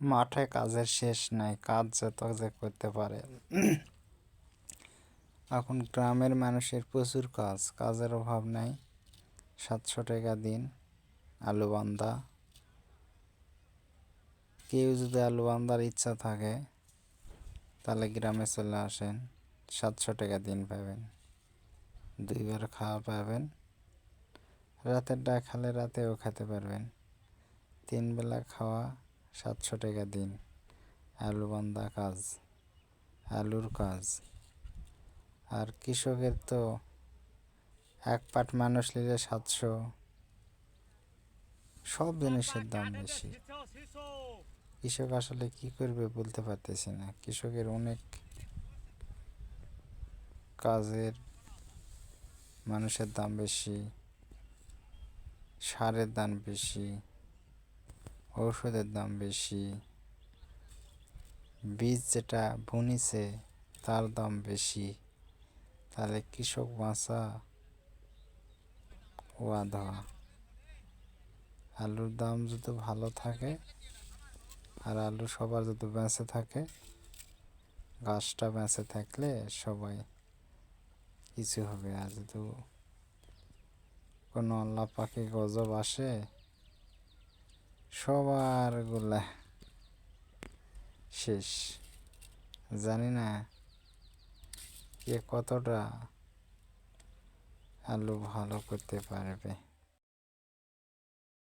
মাঠে কাজের শেষ নাই, কাজ যত যে করতে পারে। এখন গ্রামের মানুষের প্রচুর কাজ, কাজের অভাব নাই। 700 টাকা দিন আলু বান্দা। কেউ যদি আলু বান্দার ইচ্ছা থাকে তাহলে গ্রামে চলে আসেন, 700 টাকা দিন পাবেন, 2 বার খাওয়া পাবেন। রাতের ডাক খালে রাতেও খেতে পারবেন। 3 বেলা খাওয়া, 700 টাকা দিন। আলু বান্দা কাজ, আলুর কাজ। আর কৃষকের তো এক পাট মানুষ নিলে 700। সব জিনিসের দাম বেশি। কৃষক আসলে কি করবে বলতে পারতেছি না। কৃষকের অনেক কাজের, মানুষের দাম বেশি, সারের দাম বেশি, ঔষধের দাম বেশি, বীজ যেটা বুনিছে তার দাম বেশি। তাহলে কৃষক বাঁচা ওয়াধা। আলুর দাম যদি ভালো থাকে আর আলু সবার যদি বেঁচে থাকে, গাছটা বেঁচে থাকলে সবাই কিছু হবে। আর যদি কোনো আল্লাহ পাখি গজব আসে, সবার গুলা শেষ। জানি না কে কতটা আলু ভালো করতে পারবে।